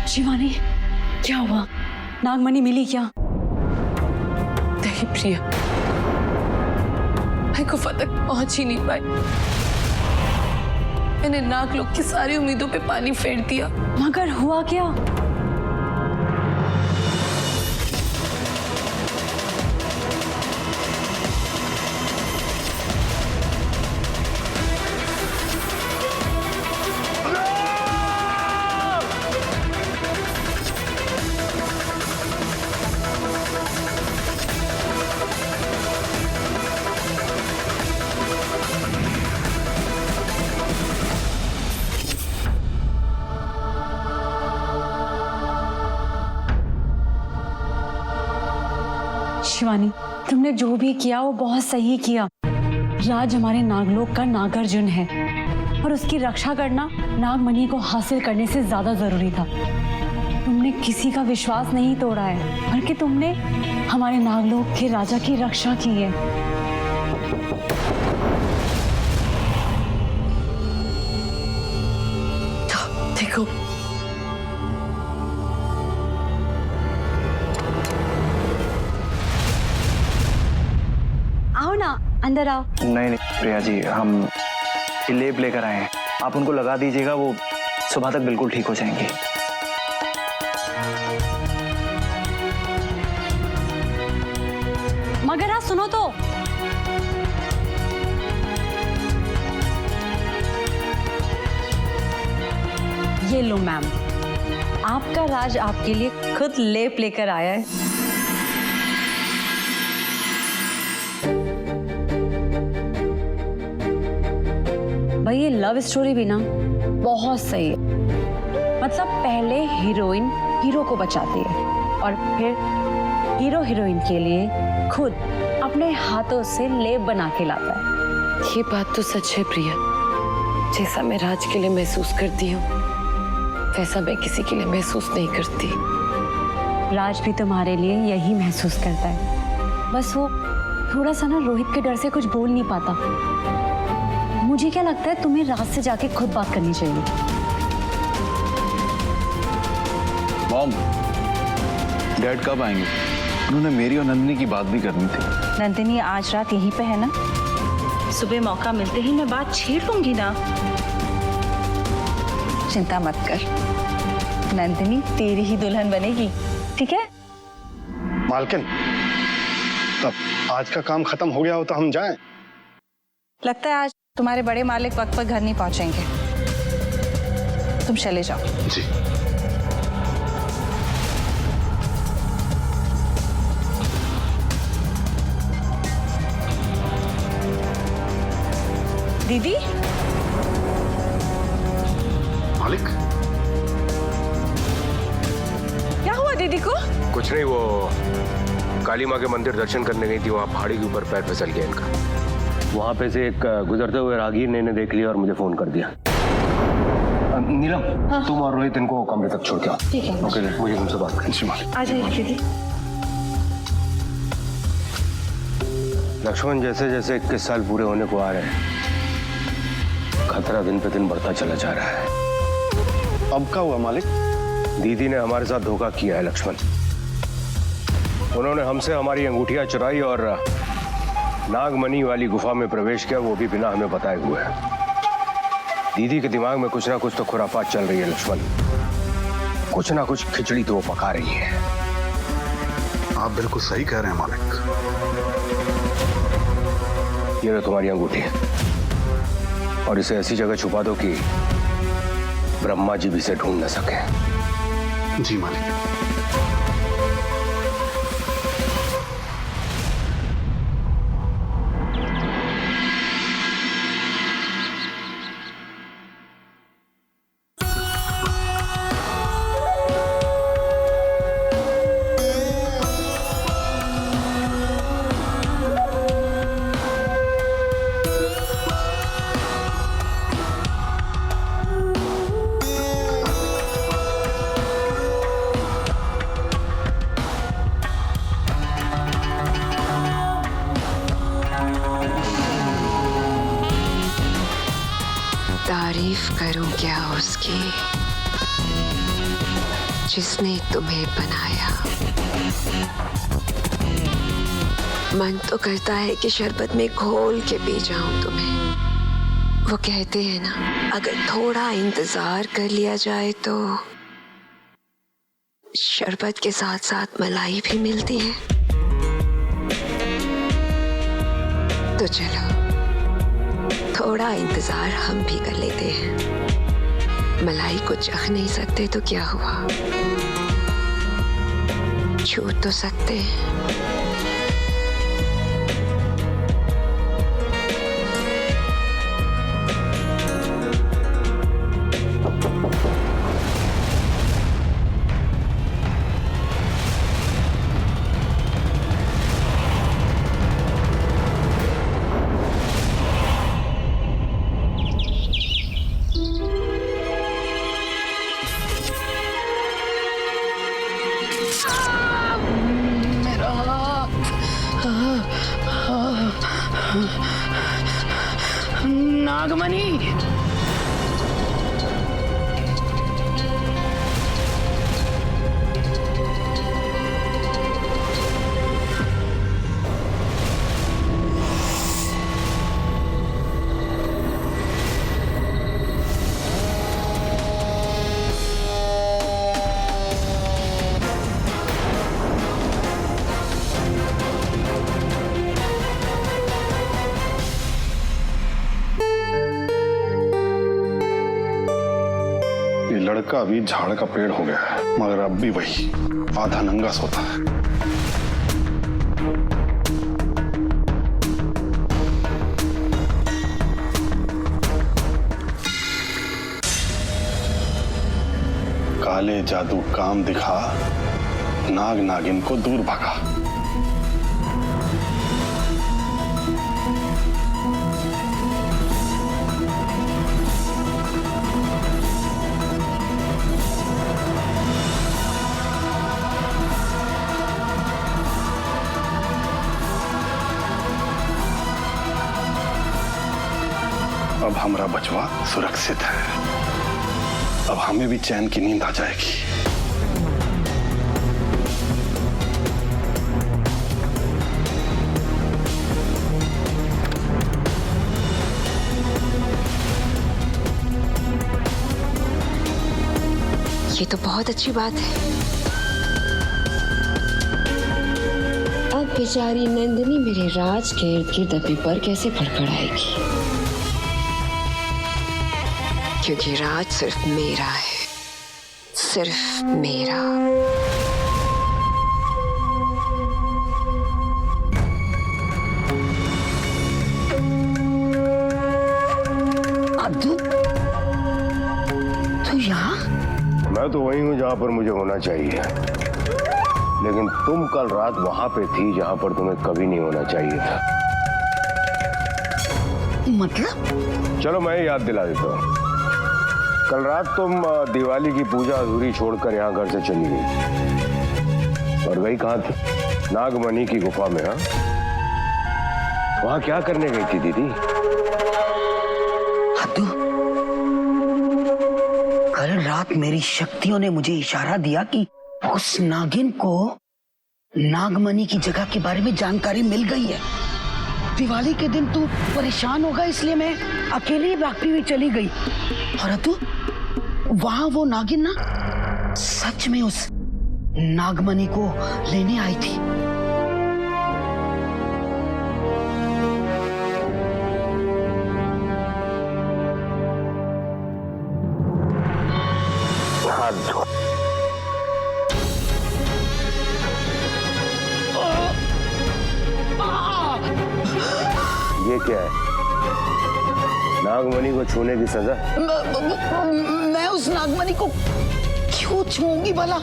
शिवानी, क्या हुआ? नागमणि मिली क्या? नहीं प्रिया, मैं गुफा तक पहुंच ही नहीं पाई। मैंने नागलोक की सारी उम्मीदों पे पानी फेर दिया। मगर हुआ क्या? शिवानी, तुमने जो भी किया वो बहुत सही किया। राज हमारे नागलोक का नागार्जुन है और उसकी रक्षा करना नागमणि को हासिल करने से ज्यादा जरूरी था। तुमने किसी का विश्वास नहीं तोड़ा है, बल्कि तुमने हमारे नागलोक के राजा की रक्षा की है। देखो, आओ ना, अंदर आओ। नहीं नहीं प्रिया जी, हम ये लेप लेकर आए हैं, आप उनको लगा दीजिएगा, वो सुबह तक बिल्कुल ठीक हो जाएंगे। मगर आप सुनो तो। ये लो मैम, आपका राज आपके लिए खुद लेप लेकर आया है। भाई ये लव स्टोरी भी ना बहुत सही है। मतलब पहले हीरोइन हीरो को बचाती है और फिर हीरो हीरोइन के लिए खुद अपने हाथों से लेप बना के लाता है। ये बात तो सच है प्रिया। जैसा मैं राज के लिए महसूस करती हूँ, वैसा मैं किसी के लिए महसूस नहीं करती। राज भी तुम्हारे लिए यही महसूस करता है, बस वो थोड़ा सा ना रोहित के डर से कुछ बोल नहीं पाता। मुझे क्या लगता है तुम्हें राज से जाके खुद बात करनी चाहिए। मॉम, डैड कब आएंगे? उन्होंने मेरी और नंदिनी की बात भी करनी थी। नंदिनी आज रात यहीं पे है ना? सुबह मौका मिलते ही मैं बात छेड़ लूंगी ना। चिंता मत कर, नंदिनी तेरी ही दुल्हन बनेगी, ठीक है? मालकिन, तब आज का काम खत्म हो गया हो तो हम जाएं। लगता है आज तुम्हारे बड़े मालिक वक्त पर घर नहीं पहुंचेंगे, तुम चले जाओ। जी। दीदी, मालिक, क्या हुआ दीदी को? कुछ नहीं, वो काली माँ के मंदिर दर्शन करने गई थी, वहाँ पहाड़ी के ऊपर पैर फिसल गया इनका। वहाँ पे से एक गुजरते हुए राहगीर ने इन्हें देख लिया और मुझे फोन कर दिया। नीलम, हाँ? तुम और रोहित इनको कमरे तक छोड़ के आओ। ठीक है। ओके, मुझे तुमसे बात करनी है। आ जाइए दीदी। लक्ष्मण, जैसे जैसे 21 साल पूरे होने को आ रहे हैं, खतरा दिन पे दिन बढ़ता चला जा रहा है। अब क्या हुआ मालिक? दीदी ने हमारे साथ धोखा किया है लक्ष्मण। उन्होंने हमसे हमारी अंगूठियां चुराई और नागमणि वाली गुफा में प्रवेश किया, वो भी बिना हमें बताए हुए। दीदी के दिमाग में कुछ ना कुछ तो खुरापात चल रही है लक्ष्मण। कुछ ना कुछ खिचड़ी तो वो पका रही है। आप बिल्कुल सही कह रहे हैं मालिक। ये लो तुम्हारी अंगूठी, और इसे ऐसी जगह छुपा दो कि ब्रह्मा जी भी इसे ढूंढ न सके। जी मालिक। तारीफ करूं क्या उसकी? जिसने तुम्हें बनाया। मन तो करता है कि शरबत में घोल के पी जाऊं तुम्हें। वो कहते हैं ना, अगर थोड़ा इंतजार कर लिया जाए तो शरबत के साथ साथ मलाई भी मिलती है। तो चलो थोड़ा इंतजार हम भी कर लेते हैं। मलाई को चख नहीं सकते तो क्या हुआ, छू तो सकते हैं। नागमणि, लड़का अभी झाड़ का पेड़ हो गया है, मगर अब भी वही आधा नंगा सोता है। काले जादू काम दिखा, नाग नागिन को दूर भगा। अब हमारा बचवा सुरक्षित है। अब हमें भी चैन की नींद आ जाएगी। ये तो बहुत अच्छी बात है। अब बेचारी नंदिनी मेरे राज के इर्द गिर्द अभी पर कैसे फड़फड़ाएगी, क्योंकि राज सिर्फ मेरा है, सिर्फ मेरा। अब्दू, तू यहाँ? मैं तो वही हूँ जहाँ पर मुझे होना चाहिए, लेकिन तुम कल रात वहां पे थी जहाँ पर तुम्हें कभी नहीं होना चाहिए था। मतलब? चलो मैं याद दिला देता हूँ। कल रात तुम दिवाली की पूजा अधूरी छोड़कर यहाँ घर से चली गई और गई कहाँ थी? नागमणि की गुफा में। हाँ, वहां क्या करने गई थी दीदी? अब्दू, कल रात मेरी शक्तियों ने मुझे इशारा दिया कि उस नागिन को नागमणि की जगह के बारे में जानकारी मिल गई है। दिवाली के दिन तू परेशान होगा इसलिए मैं अकेली भागती हुई चली गई। और अब्दू, वहां वो नागिन ना सच में उस नागमणि को लेने आई थी। ये क्या है? नागमणि को छूने की सजा? मैं उस नागमणि को क्यों छूंगी भला?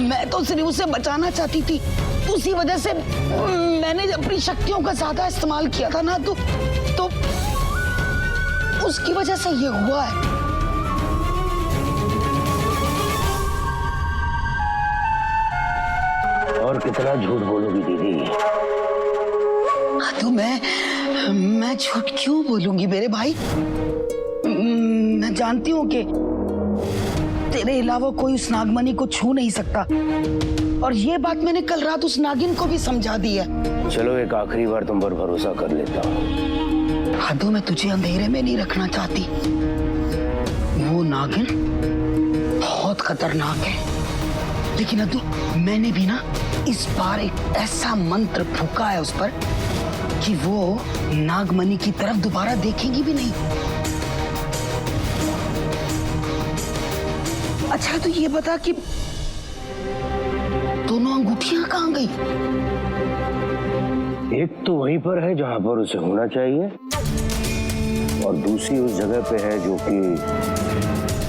मैं तो सिर्फ उसे बचाना चाहती थी। उसी वजह से मैंने अपनी शक्तियों का ज्यादा इस्तेमाल किया था ना, तो उसकी वजह से ये हुआ है। और कितना झूठ बोलोगी दीदी? तो मैं झूठ क्यों बोलूंगी मेरे भाई? मैं जानती हूँ कि तेरे अलावा कोई उस नागमणि को छू नहीं सकता। और ये बात मैंने कल रात उस नागिन को भी समझा दी है। चलो एक आखिरी बार तुम पर भरोसा कर लेता हूँ। हाथों में तुझे अंधेरे में नहीं रखना चाहती। वो नागिन बहुत खतरनाक है, लेकिन अद्दू मैंने भी ना इस बार एक ऐसा मंत्र फूका है उस पर कि वो नागमणि की तरफ दोबारा देखेगी भी नहीं। अच्छा तो ये बता कि दोनों अंगूठियां कहाँ गई? एक तो वहीं पर है जहां पर उसे होना चाहिए, और दूसरी उस जगह पे है जो कि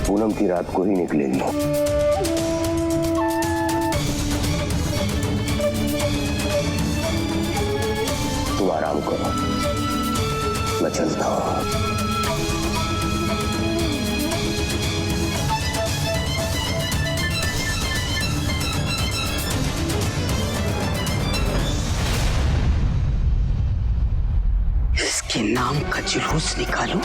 पूनम की रात को ही निकलेगी। तुम आराम करो, मैं चलता हूं। इसके नाम का जुलूस निकालूं?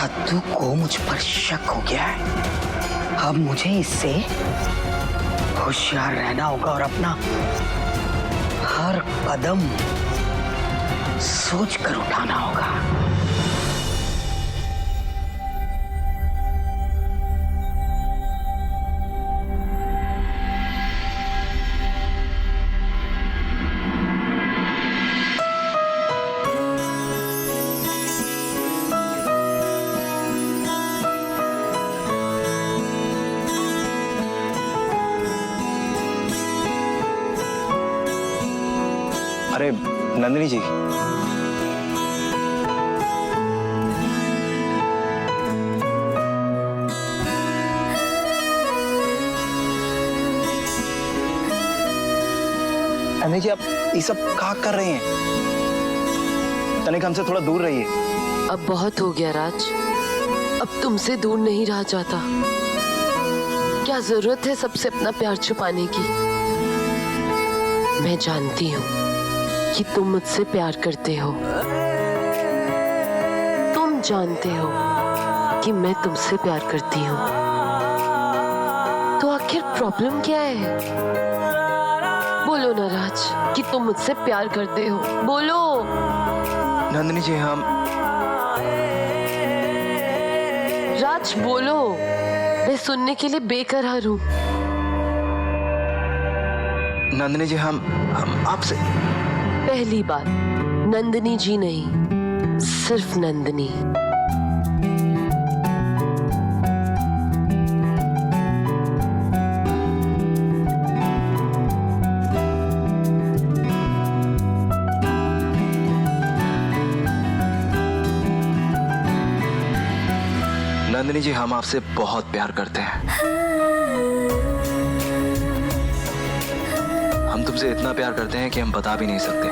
अद्दू को मुझ पर शक हो गया है। अब मुझे इससे होशियार रहना होगा और अपना हर कदम सोच कर उठाना होगा। अरे नंदिनी जी, नंदिनी जी आप ये सब क्या कर रहे हैं? तनिक हमसे थोड़ा दूर रहिए। अब बहुत हो गया राज, अब तुमसे दूर नहीं रहा जाता। क्या जरूरत है सबसे अपना प्यार छुपाने की? मैं जानती हूँ कि तुम मुझसे प्यार करते हो। तुम जानते हो कि मैं तुमसे प्यार करती हूँ। तो आखिर प्रॉब्लम क्या है? बोलो ना राज कि तुम मुझसे प्यार करते हो। बोलो। नंदिनी जी हम राज बोलो, मैं सुनने के लिए बेकरार हूँ। नंदिनी जी हम आपसे। पहली बात, नंदिनी जी नहीं, सिर्फ नंदिनी। नंदिनी जी हम आपसे बहुत प्यार करते हैं। हम तुमसे इतना प्यार करते हैं कि हम बता भी नहीं सकते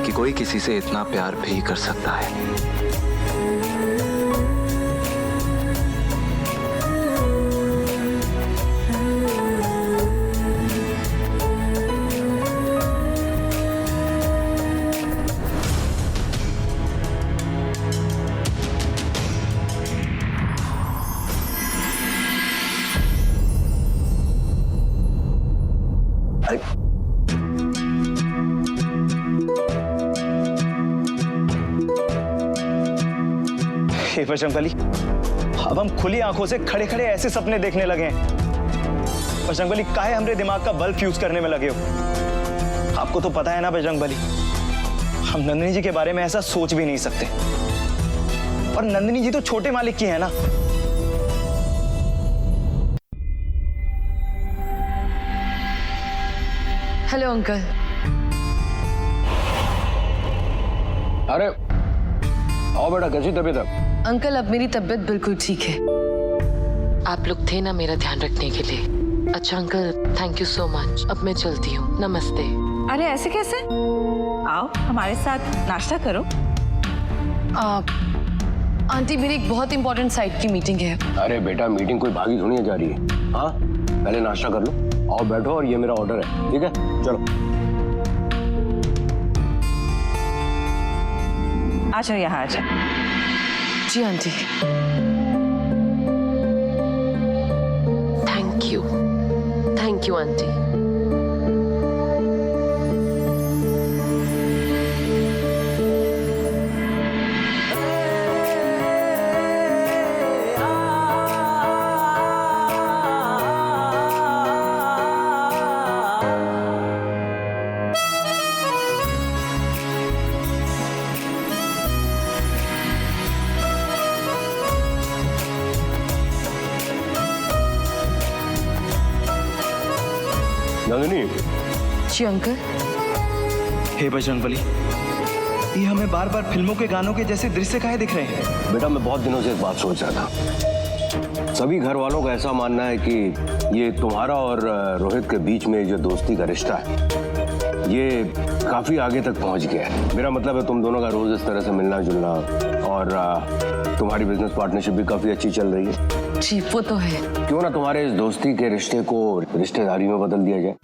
कि कोई किसी से इतना प्यार भी कर सकता है। हे बजरंग बली, अब हम खुली आंखों से खड़े खड़े ऐसे सपने देखने लगे हैं। बजरंग बली काहे हमरे दिमाग का बल्ब फ्यूज करने में लगे हो? आपको तो पता है ना बजरंग बली, हम नंदिनी जी के बारे में ऐसा सोच भी नहीं सकते। और नंदिनी जी तो छोटे मालिक की है ना। Hello uncle. अरे आओ बेटा, कैसी तबीयत है? अंकल अब मेरी तबीयत बिल्कुल ठीक है। आप लोग थे ना मेरा ध्यान रखने के लिए। अच्छा uncle, thank you so much. अब मैं चलती हूँ, नमस्ते। अरे ऐसे कैसे? आओ हमारे साथ नाश्ता करो। आंटी मेरी एक बहुत इंपॉर्टेंट साइट की मीटिंग है। अरे बेटा, मीटिंग कोई भागी थोड़ी जा रही है। हाँ, पहले नाश्ता कर लो, आओ बैठो, और ये मेरा ऑर्डर है, ठीक है? चलो आ जाओ, यहाँ आ जाओ। जी aunty. Thank you aunty. Nandini, जी अंकल। हे बजरंगबली, ये हमें बार बार फिल्मों के गानों के जैसे दृश्य काहे दिख रहे हैं? बेटा मैं बहुत दिनों से एक बात सोच रहा था। सभी घर वालों का ऐसा मानना है कि ये तुम्हारा और रोहित के बीच में जो दोस्ती का रिश्ता है ये काफी आगे तक पहुंच गया है। मेरा मतलब है तुम दोनों का रोज इस तरह से मिलना जुलना, और तुम्हारी बिजनेस पार्टनरशिप भी काफी अच्छी चल रही है। जी वो तो है। क्यों ना तुम्हारे इस दोस्ती के रिश्ते को रिश्तेदारी में बदल दिया जाए।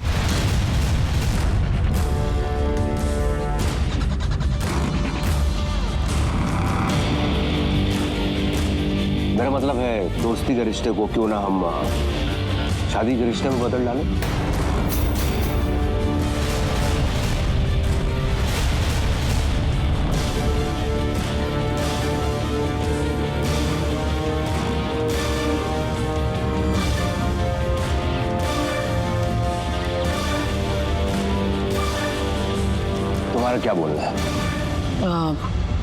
मेरा मतलब है दोस्ती के रिश्ते को क्यों ना हम शादी के रिश्ते में बदल डालें। तुम्हारा क्या बोलना है?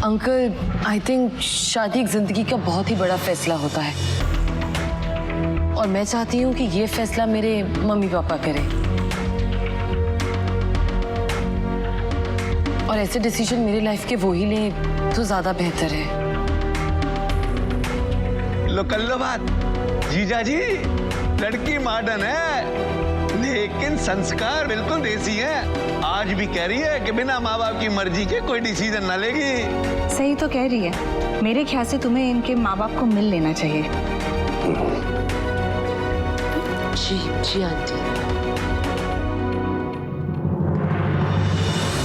अंकल आई थिंक शादी एक जिंदगी का बहुत ही बड़ा फैसला होता है, और मैं चाहती हूँ कि ये फैसला मेरे मम्मी पापा करें, और ऐसे डिसीजन मेरी लाइफ के वो ही लें तो ज्यादा बेहतर है। लो कर लो बात। जीजा जी, लड़की मॉडर्न है लेकिन संस्कार बिल्कुल देसी है। आज भी कह रही है कि बिना माँ बाप की मर्जी के कोई डिसीजन ना लेगी। सही तो कह रही है। मेरे ख्याल से तुम्हें इनके माँ बाप को मिल लेना चाहिए। जी आंटी।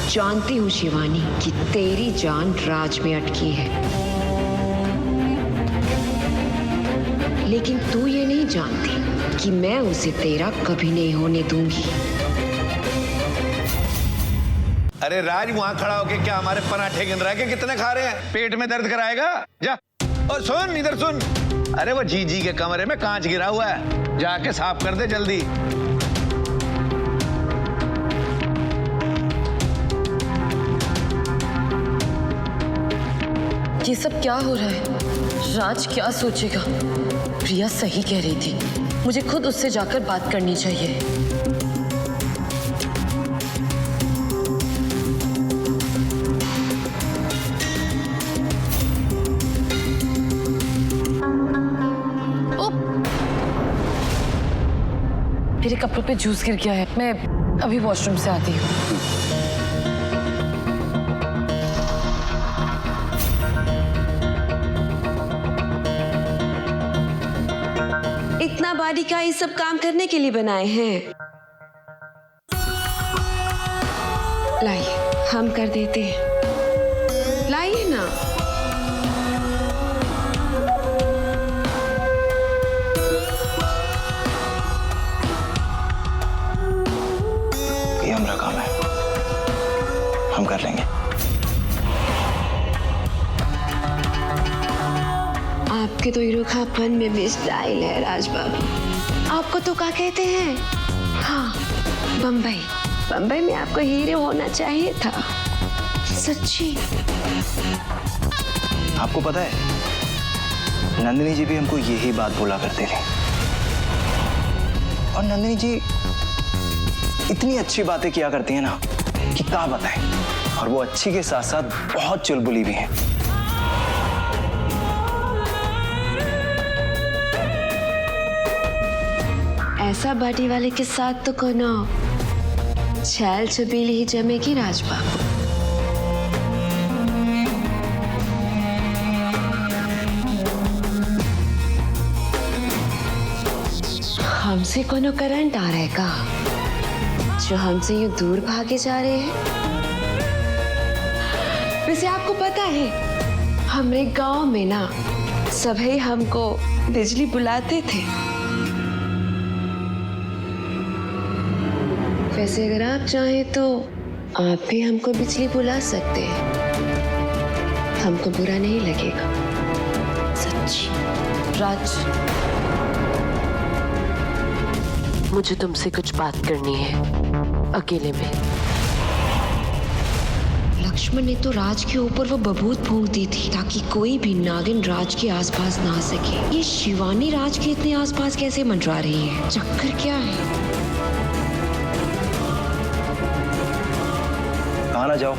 जानती हूँ शिवानी कि तेरी जान राज में अटकी है, लेकिन तू ये नहीं जानती कि मैं उसे तेरा कभी नहीं होने दूंगी। अरे राज वहां खड़ा होके क्या हमारे पराठे गिन रहा है कि कितने खा रहे हैं? पेट में दर्द कराएगा। जा और सुन, इधर सुन। अरे वो जीजी के कमरे में कांच गिरा हुआ है, जाके साफ कर दे जल्दी। ये सब क्या हो रहा है? राज क्या सोचेगा? प्रिया सही कह रही थी, मुझे खुद उससे जाकर बात करनी चाहिए। मेरे कपड़ों पे जूस गिर गया है, मैं अभी वॉशरूम से आती हूँ। इतना बारीक ये सब काम करने के लिए बनाए हैं। लाइए हम कर देते हैं, लाइए ना। ये हमारा काम है, हम कर लेंगे। आपके तो हीरोखापन में भी स्टाइल है राज बाबू। आपको तो क्या कहते हैं? हाँ, बम्बई। बम्बई में आपको हीरो होना चाहिए था, सच्ची। आपको पता है नंदिनी जी भी हमको यही बात बोला करते थे, और नंदिनी जी इतनी अच्छी बातें किया करती हैं ना कि क्या बताएं। और वो अच्छी के साथ साथ बहुत चुलबुली भी हैं। ऐसा बॉडी वाले के साथ तो कोनो छैल छबीली ही जमेगी राज बाबू। हमसे कोनो करंट आ रहेगा जो हमसे यूं दूर भागे जा रहे हैं। वैसे आपको पता है हमारे गांव में ना सभी हमको बिजली बुलाते थे। वैसे अगर आप चाहें तो आप भी हमको बिजली बुला सकते हैं, हमको बुरा नहीं लगेगा। सच्ची राज, मुझे तुमसे कुछ बात करनी है अकेले में। लक्ष्मण ने तो राज के ऊपर वो बबूत फूंक दी थी ताकि कोई भी नागिन राज के आसपास ना आ सके। ये शिवानी राज के इतने आसपास कैसे मंडरा रही है? चक्कर क्या है? कहाँ ना जाओ,